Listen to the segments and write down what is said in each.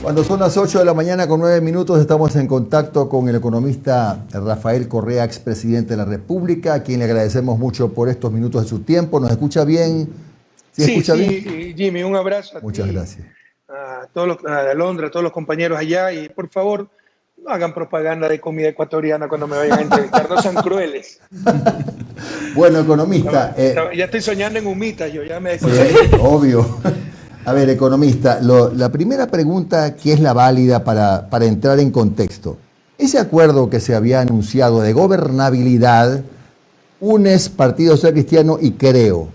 Cuando son las 8 de la mañana con 9 minutos estamos en contacto con el economista Rafael Correa, expresidente de la República, a quien le agradecemos mucho por estos minutos de su tiempo. ¿Nos escucha bien? ¿Sí escucha bien? Jimmy, un abrazo a Muchas ti, gracias. a todos a Alondra, a todos los compañeros allá, y por favor, no hagan propaganda de comida ecuatoriana cuando me vayan a entrevistar, no sean crueles. Bueno, economista. Ya estoy soñando en humitas, yo ya me desconcerté. Sí, obvio. A ver, economista, la primera pregunta que es la válida para entrar en contexto. Ese acuerdo que se había anunciado de gobernabilidad, UNES, Partido Social Cristiano y Creo.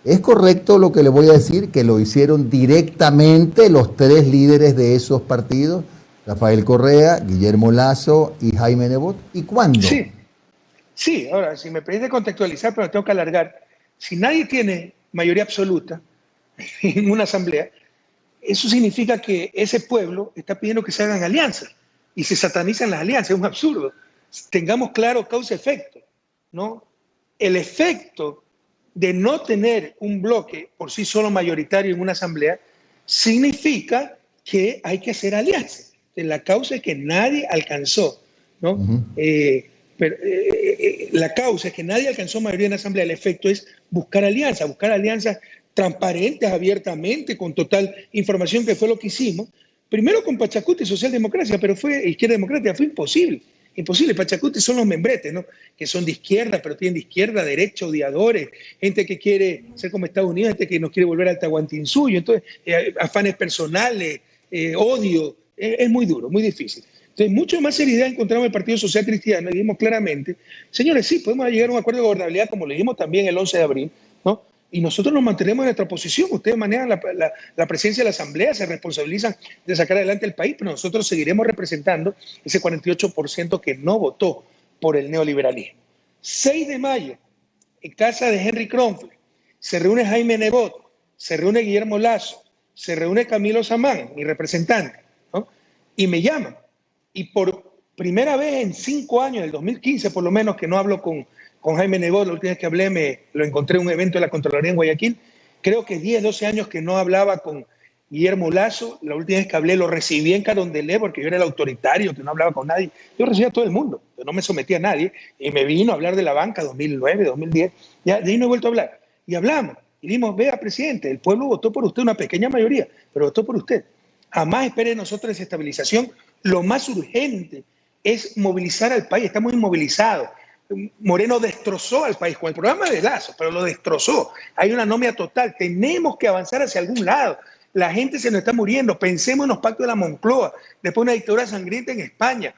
¿Es correcto lo que le voy a decir, que lo hicieron directamente los tres líderes de esos partidos? Rafael Correa, Guillermo Lasso y Jaime Nebot. ¿Y cuándo? Sí, ahora, si me permite contextualizar, pero tengo que alargar. Si nadie tiene mayoría absoluta en una asamblea, eso significa que ese pueblo está pidiendo que se hagan alianzas y se satanizan las alianzas. Es un absurdo. Tengamos claro causa-efecto, ¿no? El efecto de no tener un bloque por sí solo mayoritario en una asamblea significa que hay que hacer alianzas. La causa es que nadie alcanzó, ¿no? La causa es que nadie alcanzó mayoría en la asamblea. El efecto es buscar alianzas transparentes, abiertamente, con total información, que fue lo que hicimos. Primero con Pachacuti y Socialdemocracia, pero Izquierda Democrática, fue imposible. Imposible. Pachacuti son los membretes, ¿no? Que son de izquierda, pero tienen de izquierda, derecha, odiadores, gente que quiere ser como Estados Unidos, gente que nos quiere volver al Tahuantinsuyo, entonces afanes personales, odio, es muy duro, muy difícil. Entonces, mucho más seriedad encontramos en el Partido Social Cristiano y dijimos claramente, señores, sí, podemos llegar a un acuerdo de gobernabilidad, como lo dijimos también el 11 de abril, ¿no? Y nosotros nos mantenemos en nuestra posición. Ustedes manejan la presidencia de la Asamblea, se responsabilizan de sacar adelante el país, pero nosotros seguiremos representando ese 48% que no votó por el neoliberalismo. 6 de mayo, en casa de Henry Kronfle, se reúne Jaime Nebot, se reúne Guillermo Lasso, se reúne Camilo Samán, mi representante, ¿no? Y me llaman. Y por primera vez en 5 años, en el 2015 por lo menos, que no hablo con Jaime Nebot, la última vez que hablé lo encontré en un evento de la Contraloría en Guayaquil. Creo que 10, 12 años que no hablaba con Guillermo Lasso. La última vez que hablé lo recibí en Carondelet porque yo era el autoritario, que no hablaba con nadie. Yo recibía a todo el mundo, yo no me sometía a nadie. Y me vino a hablar de la banca 2009, 2010. Ya de ahí no he vuelto a hablar. Y hablamos. Y dijimos, vea, presidente, el pueblo votó por usted, una pequeña mayoría, pero votó por usted. Jamás espere de nosotros desestabilización. Lo más urgente es movilizar al país. Estamos inmovilizados. Moreno destrozó al país con el programa de Lasso, pero lo destrozó. Hay una anomia total. Tenemos que avanzar hacia algún lado. La gente se nos está muriendo. Pensemos en los pactos de la Moncloa, después una dictadura sangrienta en España.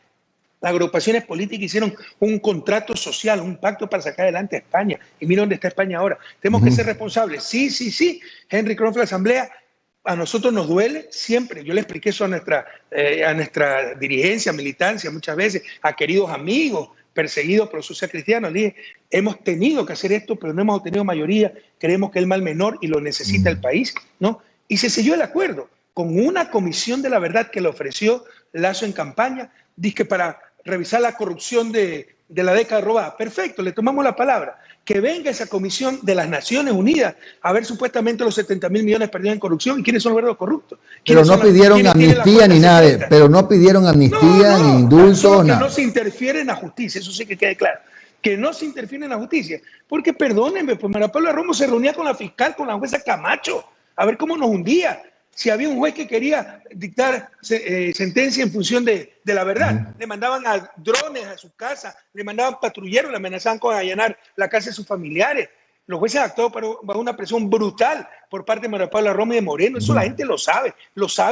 Las agrupaciones políticas hicieron un contrato social, un pacto para sacar adelante a España. Y mira dónde está España ahora. Tenemos que ser responsables. Sí. Henry Kronfle, la Asamblea, a nosotros nos duele siempre. Yo le expliqué eso a nuestra dirigencia, militancia, muchas veces, a queridos amigos perseguidos por los Social Cristianos. Le dije, hemos tenido que hacer esto, pero no hemos obtenido mayoría. Creemos que es el mal menor y lo necesita el país, ¿no? Y se selló el acuerdo con una comisión de la verdad que le ofreció Lasso en campaña, dizque para revisar la corrupción de la década robada. Perfecto, le tomamos la palabra. Que venga esa comisión de las Naciones Unidas a ver supuestamente los 70.000 millones perdidos en corrupción y quiénes son los verdaderos corruptos. Pero no pidieron amnistía ni nada, pero no pidieron amnistía ni indultos, nada. Que no se interfiere en la justicia, eso sí que quede claro. Que no se interfiere en la justicia. Porque perdónenme, pues María Paula Romo se reunía con la fiscal, con la jueza Camacho, a ver cómo nos hundía. Si había un juez que quería dictar sentencia en función de la verdad, le mandaban a drones a su casa, le mandaban patrulleros, le amenazaban con allanar la casa de sus familiares. Los jueces actuaron bajo una presión brutal por parte de María Paula Romo y de Moreno. Eso la gente lo sabe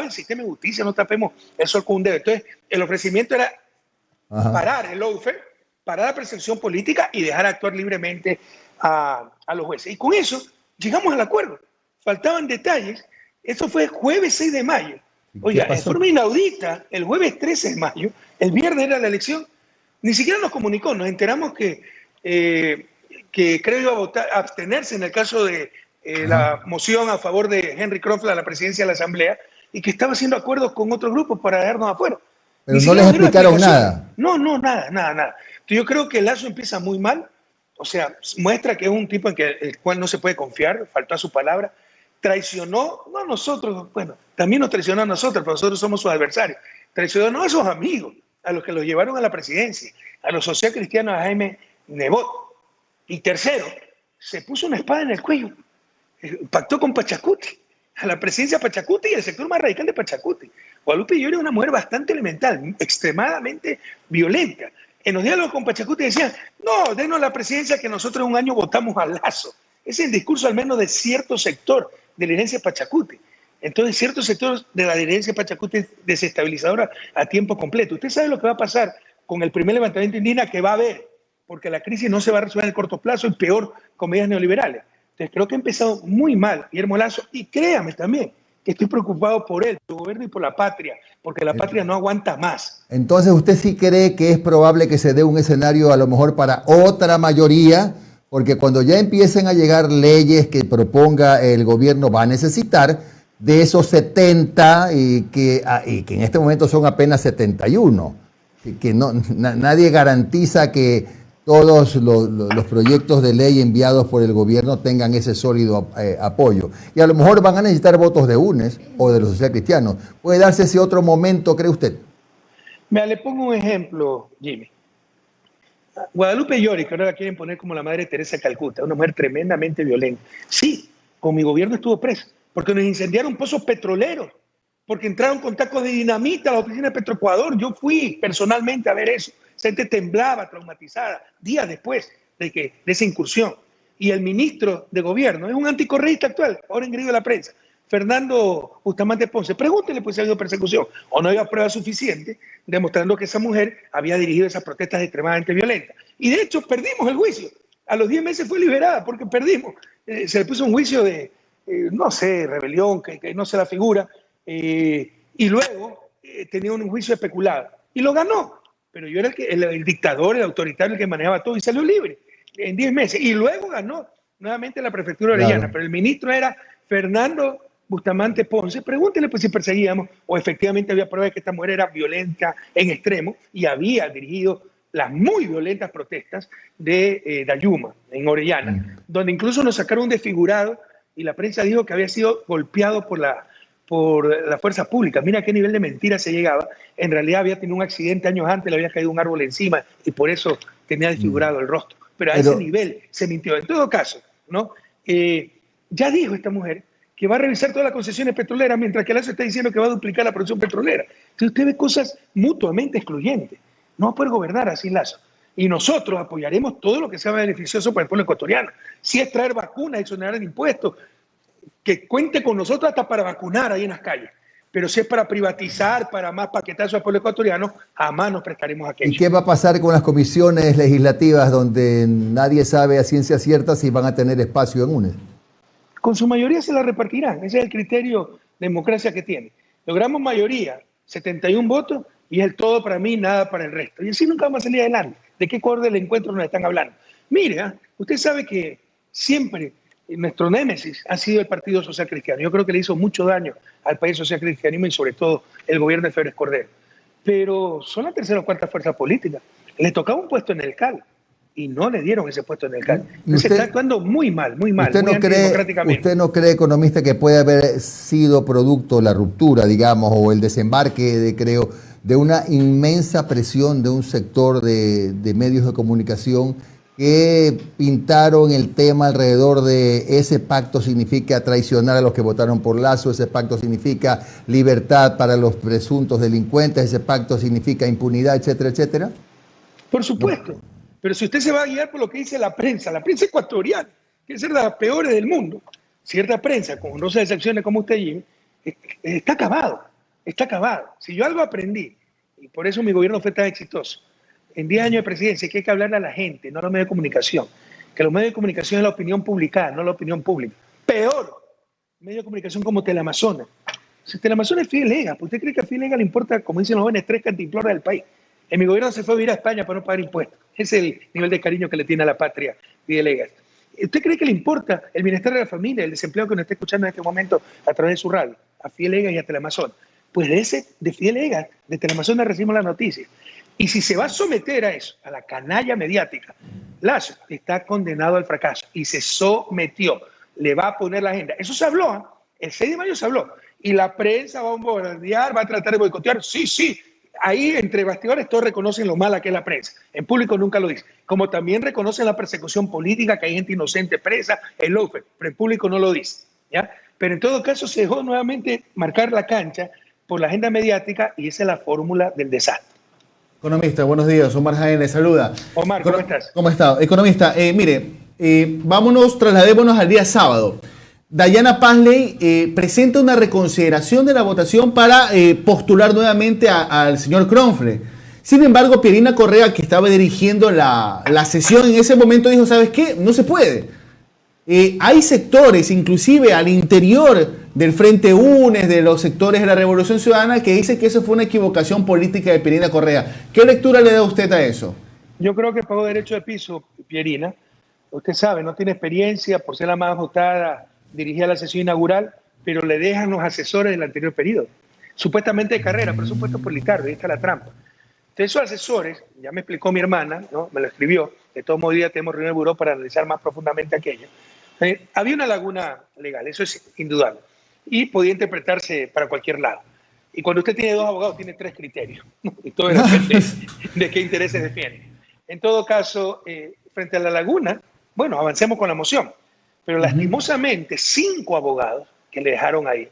el sistema de justicia, no tapemos el sol con un dedo. Entonces, el ofrecimiento era parar el lawfare, parar la persecución política y dejar actuar libremente a los jueces. Y con eso llegamos al acuerdo. Faltaban detalles. Eso fue jueves 6 de mayo. Oiga, en forma inaudita, el jueves 13 de mayo, el viernes era la elección, ni siquiera nos comunicó. Nos enteramos que creo iba a votar, a abstenerse en el caso de la moción a favor de Henry Kronfle a la presidencia de la Asamblea y que estaba haciendo acuerdos con otros grupos para dejarnos afuera. Pero no les explicaron nada. No, nada. Entonces yo creo que Lasso empieza muy mal, o sea, muestra que es un tipo el cual no se puede confiar, faltó a su palabra. traicionó, no a nosotros, bueno, también nos traicionó a nosotros, pero nosotros somos sus adversarios, traicionó no a sus amigos, a los que los llevaron a la presidencia, a los socialcristianos, a Jaime Nebot. Y tercero, se puso una espada en el cuello, pactó con Pachacuti, a la presidencia de Pachacuti y el sector más radical de Pachacuti. Guadalupe Llori era una mujer bastante elemental, extremadamente violenta. En los diálogos con Pachacuti decían, no, denos la presidencia que nosotros un año votamos a Lazo. Ese es el discurso al menos de cierto sector de la herencia de Pachacuti. Entonces, cierto sector de la herencia de Pachacuti es desestabilizadora a tiempo completo. Usted sabe lo que va a pasar con el primer levantamiento indígena que va a haber, porque la crisis no se va a resolver en el corto plazo y peor con medidas neoliberales. Entonces, creo que ha empezado muy mal Guillermo Lazo, y créame también que estoy preocupado por él, por el gobierno y por la patria, porque la patria no aguanta más. Entonces, ¿usted sí cree que es probable que se dé un escenario a lo mejor para otra mayoría? Porque cuando ya empiecen a llegar leyes que proponga el gobierno, va a necesitar de esos 70 y que en este momento son apenas 71. Que nadie garantiza que todos los proyectos de ley enviados por el gobierno tengan ese sólido apoyo. Y a lo mejor van a necesitar votos de UNES o de los socialcristianos. ¿Puede darse ese otro momento, cree usted? Le pongo un ejemplo, Jimmy. Guadalupe Llori, que ahora la quieren poner como la madre Teresa de Calcuta, una mujer tremendamente violenta. Sí, con mi gobierno estuvo presa, porque nos incendiaron pozos petroleros, porque entraron con tacos de dinamita a la oficina de Petroecuador. Yo fui personalmente a ver eso. La gente temblaba, traumatizada, días después de esa incursión. Y el ministro de gobierno es un anticorreísta actual, ahora engreído de la prensa, Fernando Bustamante Ponce. Pregúntele pues si ha habido persecución o no había pruebas suficientes demostrando que esa mujer había dirigido esas protestas extremadamente violentas. Y de hecho perdimos el juicio. A los 10 meses fue liberada porque perdimos. Se le puso un juicio de, no sé, rebelión, que no se la figura. Y luego tenía un juicio especulado. Y lo ganó. Pero yo era el dictador, el autoritario, el que manejaba todo, y salió libre en 10 meses. Y luego ganó nuevamente la prefectura de Orellana. Claro. Pero el ministro era Fernando Bustamante Ponce. Pregúntele pues si perseguíamos o efectivamente había pruebas de que esta mujer era violenta en extremo y había dirigido las muy violentas protestas de Dayuma, en Orellana, donde incluso nos sacaron un desfigurado y la prensa dijo que había sido golpeado por la fuerza pública. Mira a qué nivel de mentira se llegaba. En realidad había tenido un accidente años antes, le había caído un árbol encima y por eso tenía desfigurado el rostro. Pero a ese nivel se mintió. En todo caso, ¿no? Ya dijo esta mujer que va a revisar todas las concesiones petroleras, mientras que Lazo está diciendo que va a duplicar la producción petrolera. Entonces usted ve cosas mutuamente excluyentes. No va a poder gobernar así Lazo. Y nosotros apoyaremos todo lo que sea beneficioso para el pueblo ecuatoriano. Si es traer vacunas, exonerar el impuesto, que cuente con nosotros hasta para vacunar ahí en las calles. Pero si es para privatizar, para más paquetazos al pueblo ecuatoriano, jamás nos prestaremos a aquello. ¿Y qué va a pasar con las comisiones legislativas donde nadie sabe a ciencia cierta si van a tener espacio en UNES? Con su mayoría se la repartirán. Ese es el criterio de democracia que tiene. Logramos mayoría, 71 votos, y es el todo para mí, nada para el resto. Y así nunca vamos a salir adelante. ¿De qué Ecuador del encuentro nos están hablando? Mire, usted sabe que siempre nuestro némesis ha sido el Partido Social Cristiano. Yo creo que le hizo mucho daño al país social cristianismo y sobre todo el gobierno de Febres Cordero. Pero son la tercera o cuarta fuerza política. Le tocaba un puesto en el CAL y no le dieron ese puesto en el CAL. Entonces está actuando muy mal, muy antidemocráticamente. ¿Usted no cree, economista, que puede haber sido producto la ruptura, digamos, o el desembarque, de una inmensa presión de un sector de medios de comunicación que pintaron el tema alrededor de ese pacto significa traicionar a los que votaron por Lazo, ese pacto significa libertad para los presuntos delincuentes, ese pacto significa impunidad, etcétera, etcétera? Por supuesto. No. Pero si usted se va a guiar por lo que dice la prensa ecuatoriana, que es de las peores del mundo, cierta prensa, con honrosas excepciones como usted, Jimmy, está acabado, está acabado. Si yo algo aprendí, y por eso mi gobierno fue tan exitoso, en 10 años de presidencia, que hay que hablarle a la gente, no a los medios de comunicación, que los medios de comunicación es la opinión publicada, no la opinión pública. Peor, medios de comunicación como Teleamazonas. Si Teleamazonas es Fidel Ega, ¿usted cree que a Fidel Ega le importa, como dicen los jóvenes, 3 cantimploras del país? En mi gobierno se fue a vivir a España para no pagar impuestos. Ese es el nivel de cariño que le tiene a la patria Fidel Ega. ¿Usted cree que le importa el bienestar de la familia, el desempleo que nos está escuchando en este momento a través de su radio, a Fidel Ega y a Teleamazonas? Pues de Fidel Ega, de Teleamazonas recibimos la noticia. Y si se va a someter a eso, a la canalla mediática, Lazo está condenado al fracaso y se sometió. le va a poner la agenda. Eso se habló, ¿eh? El 6 de mayo se habló. Y la prensa va a bombardear, va a tratar de boicotear. Sí, sí. Ahí entre bastidores todos reconocen lo mala que es la prensa. En público nunca lo dicen. Como también reconocen la persecución política, que hay gente inocente presa, el lawfare, pero en público no lo dice, ¿ya? Pero en todo caso se dejó nuevamente marcar la cancha por la agenda mediática y esa es la fórmula del desastre. Economista, buenos días. Omar Jaén le saluda. Omar, ¿cómo estás? ¿Cómo está? Economista, trasladémonos al día sábado. Diana Pasley presenta una reconsideración de la votación para postular nuevamente al señor Kronfle. Sin embargo, Pierina Correa, que estaba dirigiendo la sesión en ese momento, dijo, ¿sabes qué? No se puede. Hay sectores, inclusive al interior del Frente UNES, de los sectores de la Revolución Ciudadana, que dicen que eso fue una equivocación política de Pierina Correa. ¿Qué lectura le da usted a eso? Yo creo que pagó derecho de piso, Pierina. Usted sabe, no tiene experiencia por ser la más votada, dirigía la sesión inaugural, pero le dejan los asesores del anterior periodo. Supuestamente de carrera, pero es un puesto politar, ahí está la trampa. Entonces, esos asesores, ya me explicó mi hermana, ¿no? Me lo escribió, de todos modos día tenemos reunión en el buró para analizar más profundamente aquello. Había una laguna legal, eso es indudable, y podía interpretarse para cualquier lado. Y cuando usted tiene dos abogados, tiene tres criterios, ¿no? Y todo depende de qué intereses defiende. En todo caso, frente a la laguna, bueno, avancemos con la moción. Pero lastimosamente, 5 abogados que le dejaron ahí,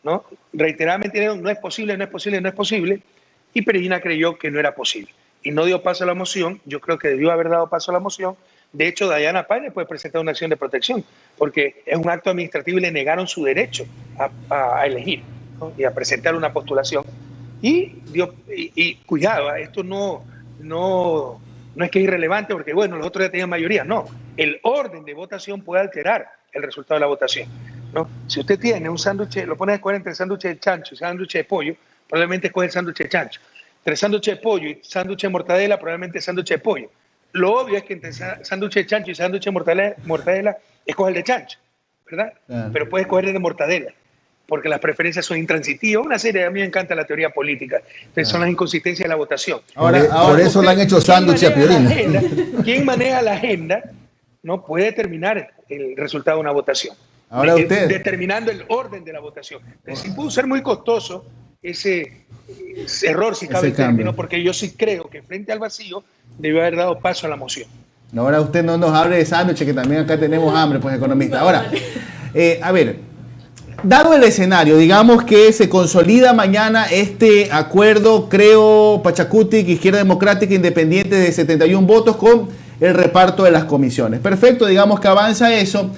¿no? Reiteradamente dijeron, no es posible, no es posible, no es posible, y Pierina creyó que no era posible. Y no dio paso a la moción, yo creo que debió haber dado paso a la moción. De hecho, Diana Pasley puede presentar una acción de protección, porque es un acto administrativo y le negaron su derecho a elegir, ¿no? Y a presentar una postulación. Y cuidado, esto no es que es irrelevante porque, bueno, los otros ya tenían mayoría. No, el orden de votación puede alterar el resultado de la votación, ¿no? Si usted tiene un sándwich, lo pone a escoger entre sándwich de chancho y sándwich de pollo, probablemente escoge el sándwich de chancho. Entre sándwich de pollo y sándwich de mortadela, probablemente sándwich de pollo. Lo obvio es que entre sándwich de chancho y sándwich de mortadela, escoge el de chancho, ¿verdad? Pero puede escoger el de mortadela, porque las preferencias son intransitivas. Una serie, a mí me encanta la teoría política. Entonces son las inconsistencias de la votación. Ahora por eso le han hecho sándwich a Pierina. Quien maneja la agenda no puede determinar el resultado de una votación. Ahora usted. Determinando el orden de la votación. Entonces, sí pudo ser muy costoso ese error, si cabe el término, porque yo sí creo que frente al vacío debió haber dado paso a la moción. Ahora usted no nos hable de sándwiches, que también acá tenemos hambre, pues, economista. Ahora, a ver, dado el escenario, digamos que se consolida mañana este acuerdo, creo, Pachacutic, Izquierda Democrática Independiente, de 71 votos con el reparto de las comisiones. Perfecto, digamos que avanza eso.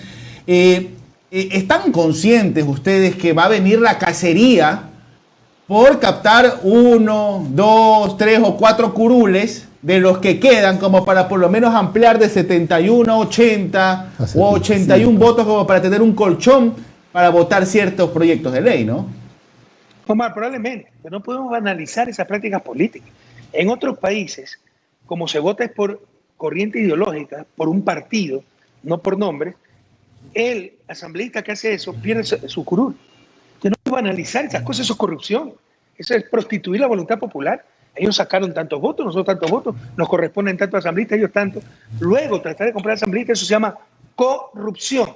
¿Están conscientes ustedes que va a venir la cacería por captar 1, 2, 3 o 4 curules de los que quedan, como para por lo menos ampliar de 71 a 80 o 81 votos, como para tener un colchón para votar ciertos proyectos de ley, ¿no? Omar, probablemente, pero no podemos banalizar esas prácticas políticas. En otros países, como se vota es por corriente ideológica, por un partido, no por nombre, el asambleísta que hace eso pierde su curul. Entonces no podemos banalizar esas cosas, eso es corrupción, eso es prostituir la voluntad popular. Ellos sacaron tantos votos, nosotros tantos votos, nos corresponden tantos asambleístas, ellos tantos. Luego tratar de comprar asambleístas, eso se llama corrupción.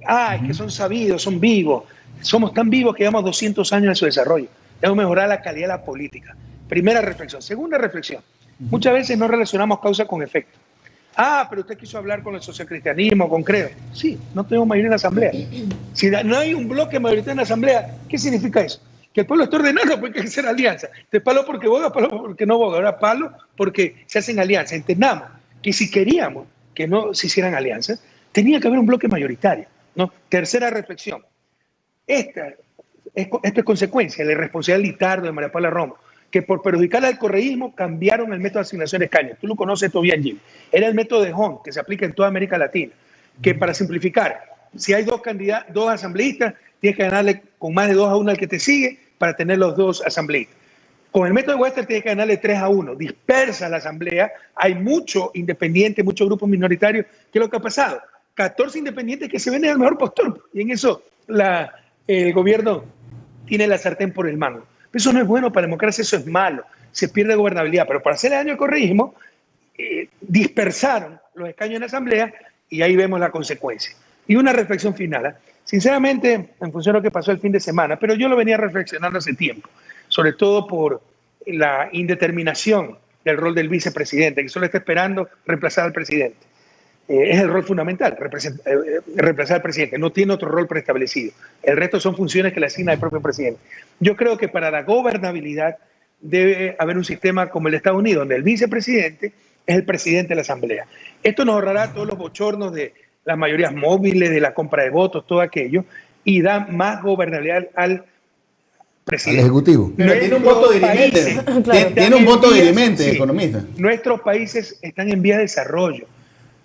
Es que son sabidos, son vivos. Somos tan vivos que llevamos 200 años en su desarrollo. Debemos mejorar la calidad de la política. Primera reflexión. Segunda reflexión. Muchas veces no relacionamos causa con efecto. Pero usted quiso hablar con el socialcristianismo, con Creo. Sí, no tenemos mayoría en la asamblea. Si no hay un bloque mayoritario en la asamblea, ¿qué significa eso? Que el pueblo está ordenado, porque hay que hacer alianza. De palo porque boga, palo porque no boga. Ahora palo porque se hacen alianzas. Entendamos que si queríamos que no se hicieran alianzas, tenía que haber un bloque mayoritario, ¿no? Tercera reflexión. Esto es consecuencia de la irresponsabilidad de Litardo, de María Paula Romo, que por perjudicar al correísmo cambiaron el método de asignación de escaños. Tú lo conoces todo bien, Jim. Era el método de Hont, que se aplica en toda América Latina, que para simplificar, si hay dos asambleístas, tienes que ganarle con más de 2-1 al que te sigue para tener los 2 asambleístas. Con el método de Wester tienes que ganarle 3-1. Dispersa la asamblea, hay mucho independiente, muchos grupos minoritarios. ¿Qué es lo que ha pasado? 14 independientes que se venden al mejor postor. Y en eso el gobierno tiene la sartén por el mango. Eso no es bueno para la democracia, eso es malo. Se pierde gobernabilidad. Pero para hacerle daño al correísmo, dispersaron los escaños en la asamblea y ahí vemos la consecuencia. Y una reflexión final. Sinceramente, en función de lo que pasó el fin de semana, pero yo lo venía reflexionando hace tiempo, sobre todo por la indeterminación del rol del vicepresidente, que solo está esperando reemplazar al presidente. Es el rol fundamental, reemplazar al presidente. No tiene otro rol preestablecido. El resto son funciones que le asigna el propio presidente. Yo creo que para la gobernabilidad debe haber un sistema como el de Estados Unidos, donde el vicepresidente es el presidente de la Asamblea. Esto nos ahorrará todos los bochornos de las mayorías móviles, de la compra de votos, todo aquello, y da más gobernabilidad al presidente. Al Ejecutivo. Pero tiene un voto dirimente. Tiene un voto dirimente, sí, economista. Nuestros países están en vías de desarrollo.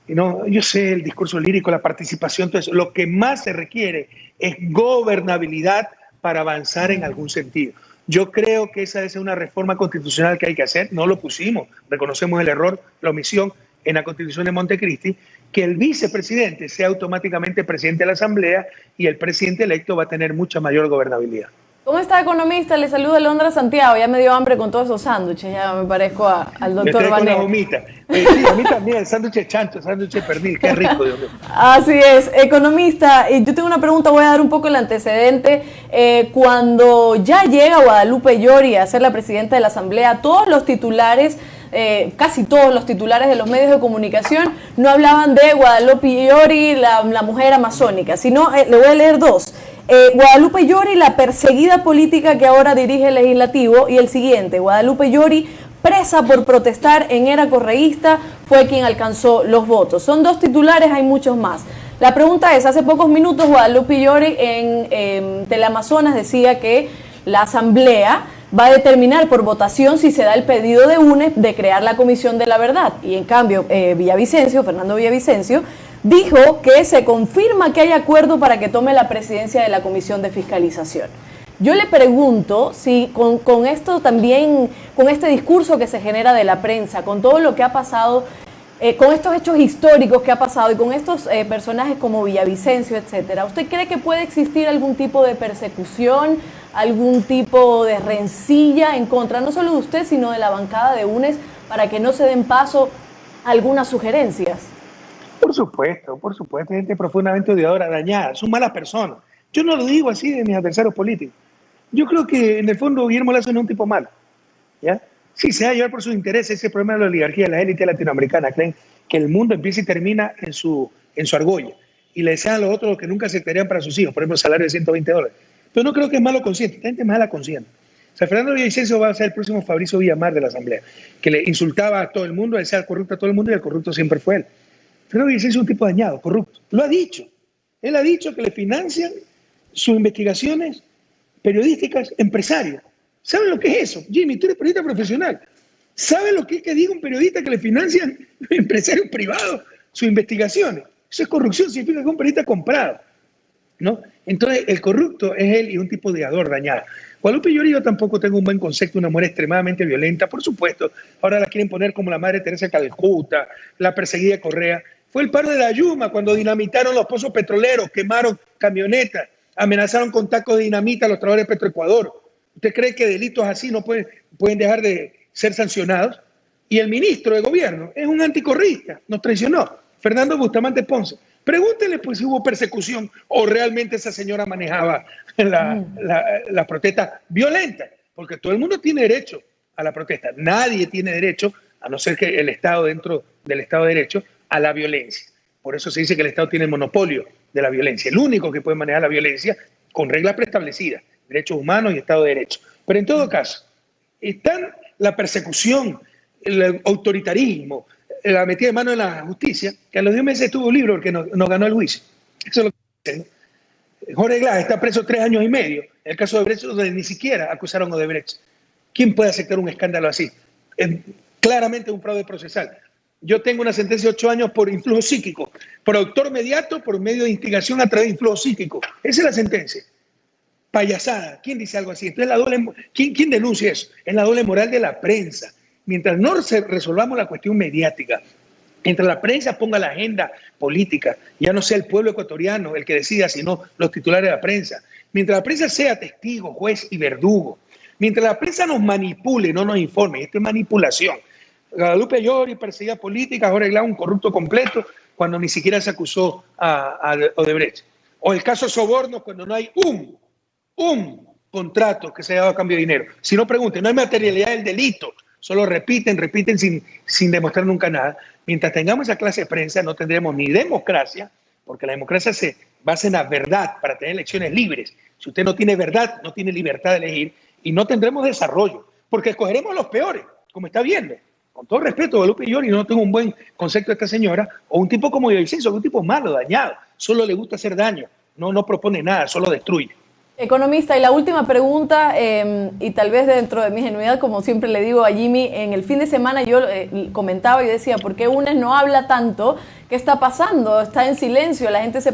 Y no, yo sé el discurso lírico, la participación, todo eso. Lo que más se requiere es gobernabilidad para avanzar en algún sentido. Yo creo que esa es una reforma constitucional que hay que hacer. No lo pusimos, reconocemos el error, la omisión en la Constitución de Montecristi, que el vicepresidente sea automáticamente presidente de la Asamblea y el presidente electo va a tener mucha mayor gobernabilidad. ¿Cómo está, economista? Le saluda Londra Santiago. Ya me dio hambre con todos esos sándwiches. Ya me parezco al doctor Vanet. Sí, a mí también, el sándwich de chancho, el sándwich de pernil. Qué rico, Dios mío. Así es. Economista, yo tengo una pregunta. Voy a dar un poco el antecedente. Cuando ya llega Guadalupe Llori a ser la presidenta de la Asamblea, todos los titulares, casi todos los titulares de los medios de comunicación no hablaban de Guadalupe Llori, la mujer amazónica, sino, le voy a leer dos. Guadalupe Llori, la perseguida política que ahora dirige el legislativo, y el siguiente: Guadalupe Llori, presa por protestar en era correísta, fue quien alcanzó los votos. Son dos titulares, hay muchos más. La pregunta es, hace pocos minutos Guadalupe Llori en Teleamazonas decía que la Asamblea va a determinar por votación si se da el pedido de UNEP de crear la Comisión de la Verdad, y en cambio Fernando Villavicencio, dijo que se confirma que hay acuerdo para que tome la presidencia de la Comisión de Fiscalización. Yo le pregunto si con esto también, con este discurso que se genera de la prensa, con todo lo que ha pasado, con estos hechos históricos que ha pasado y con estos personajes como Villavicencio, etcétera, ¿usted cree que puede existir algún tipo de persecución, algún tipo de rencilla en contra, no solo de usted, sino de la bancada de UNES, para que no se den paso a algunas sugerencias? Por supuesto, gente profundamente odiadora, dañada, son malas personas. Yo no lo digo así de mis adversarios políticos. Yo creo que en el fondo Guillermo Lazo no es un tipo malo, ¿ya? Sí, se va a llevar por sus intereses, ese problema de la oligarquía, de la élite latinoamericana, creen que el mundo empieza y termina en su argolla, y le desean a los otros lo que nunca aceptarían para sus hijos, por ejemplo, el salario de $120. Pero no creo que es malo consciente, esta gente es mala consciente. O sea, Fernando Villavicencio va a ser el próximo Fabricio Villamar de la Asamblea, que le insultaba a todo el mundo, decía corrupto a todo el mundo, y el corrupto siempre fue él. Fernando Villavicencio es un tipo dañado, corrupto. Lo ha dicho. Él ha dicho que le financian sus investigaciones periodísticas empresarios. ¿Saben lo que es eso? Jimmy, tú eres periodista profesional. ¿Saben lo que es que diga un periodista que le financian empresarios privados sus investigaciones? Eso es corrupción, significa que es un periodista comprado, ¿no? Entonces, el corrupto es él y un tipo odiador, dañado. Guadalupe Llori, yo tampoco tengo un buen concepto, una mujer extremadamente violenta, por supuesto. Ahora la quieren poner como la madre Teresa de Calcuta, la perseguida Correa. Fue el paro de la Yuma cuando dinamitaron los pozos petroleros, quemaron camionetas, amenazaron con tacos de dinamita a los trabajadores de Petroecuador. ¿Usted cree que delitos así no pueden dejar de ser sancionados? Y el ministro de gobierno es un anticorreísta, nos traicionó, Fernando Bustamante Ponce. Pregúntenle pues si hubo persecución o realmente esa señora manejaba la protesta violenta, porque todo el mundo tiene derecho a la protesta. Nadie tiene derecho, a no ser que el Estado, dentro del Estado de Derecho, a la violencia. Por eso se dice que el Estado tiene el monopolio de la violencia. El único que puede manejar la violencia con reglas preestablecidas, derechos humanos y Estado de Derecho. Pero en todo caso, están la persecución, el autoritarismo, la metida de mano en la justicia, que a los 10 meses tuvo un libro porque nos ganó el juicio. Eso es lo que dicen. Jorge Glass está preso 3 años y medio. En el caso de Odebrecht, donde ni siquiera acusaron a Odebrecht. ¿Quién puede aceptar un escándalo así? Claramente un fraude procesal. Yo tengo una sentencia de 8 años por influjo psíquico, por autor mediato, por medio de instigación a través de influjo psíquico. Esa es la sentencia. Payasada. ¿Quién dice algo así? Entonces, ¿quién denuncia eso? Es la doble moral de la prensa. Mientras no resolvamos la cuestión mediática, mientras la prensa ponga la agenda política, ya no sea el pueblo ecuatoriano el que decida, sino los titulares de la prensa, mientras la prensa sea testigo, juez y verdugo, mientras la prensa nos manipule, no nos informe, esto es manipulación. Guadalupe Llori, perseguida política, Jorge Glass, un corrupto completo, cuando ni siquiera se acusó a Odebrecht. O el caso sobornos cuando no hay un contrato que se haya dado a cambio de dinero. Si no pregunten, no hay materialidad del delito. Solo repiten sin demostrar nunca nada. Mientras tengamos esa clase de prensa, no tendremos ni democracia, porque la democracia se basa en la verdad para tener elecciones libres. Si usted no tiene verdad, no tiene libertad de elegir, y no tendremos desarrollo, porque escogeremos los peores, como está viendo. Con todo respeto, Guadalupe Llori, no tengo un buen concepto de esta señora, o un tipo como Villavicencio, un tipo malo, dañado, solo le gusta hacer daño, no propone nada, solo destruye. Economista, y la última pregunta, y tal vez dentro de mi ingenuidad, como siempre le digo a Jimmy, en el fin de semana yo comentaba y decía, ¿por qué UNES no habla tanto? ¿Qué está pasando? Está en silencio, la gente se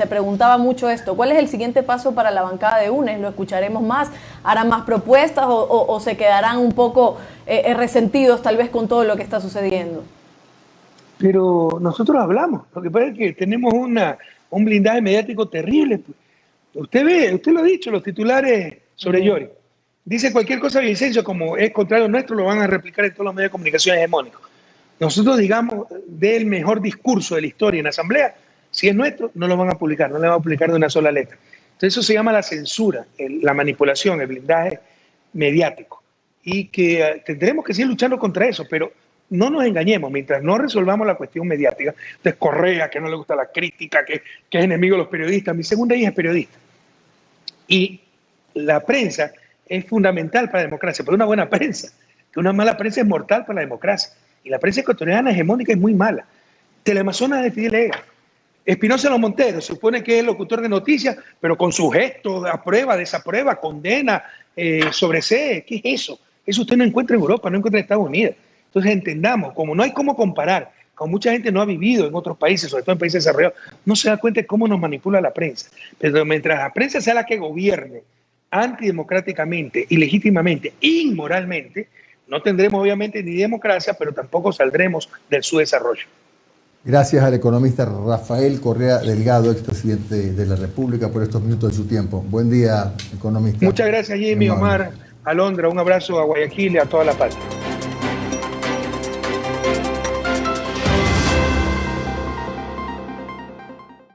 preguntaba mucho esto. ¿Cuál es el siguiente paso para la bancada de UNES? ¿Lo escucharemos más? ¿Harán más propuestas o se quedarán un poco resentidos tal vez con todo lo que está sucediendo? Pero nosotros hablamos, lo que pasa es que tenemos un blindaje mediático terrible. Usted lo ha dicho, los titulares sobre Llori. Dice cualquier cosa Vicencio, como es contrario nuestro, lo van a replicar en todos los medios de comunicación hegemónicos. Nosotros, digamos, del mejor discurso de la historia en la Asamblea, si es nuestro, no lo van a publicar, no le van a publicar de una sola letra. Entonces eso se llama la censura, la manipulación, el blindaje mediático. Y que tendremos que seguir luchando contra eso, pero no nos engañemos, mientras no resolvamos la cuestión mediática. Entonces Correa, que no le gusta la crítica, que es enemigo de los periodistas. Mi segunda hija es periodista. Y la prensa es fundamental para la democracia, pero una buena prensa, que una mala prensa es mortal para la democracia. Y la prensa ecuatoriana hegemónica es muy mala. Teleamazonas de Fidel Ega. Espinosa Los Monteros, se supone que es locutor de noticias, pero con su gesto, aprueba, desaprueba, condena, sobresee. ¿Qué es eso? Eso usted no encuentra en Europa, no encuentra en Estados Unidos. Entonces entendamos, como no hay cómo comparar, como mucha gente no ha vivido en otros países, sobre todo en países desarrollados, no se da cuenta de cómo nos manipula la prensa. Pero mientras la prensa sea la que gobierne antidemocráticamente, ilegítimamente, inmoralmente, no tendremos obviamente ni democracia, pero tampoco saldremos del subdesarrollo. Gracias al economista Rafael Correa Delgado, expresidente de la República, por estos minutos de su tiempo. Buen día, economista. Muchas gracias, Jimmy, Omar, Alondra. Un abrazo a Guayaquil y a toda la patria.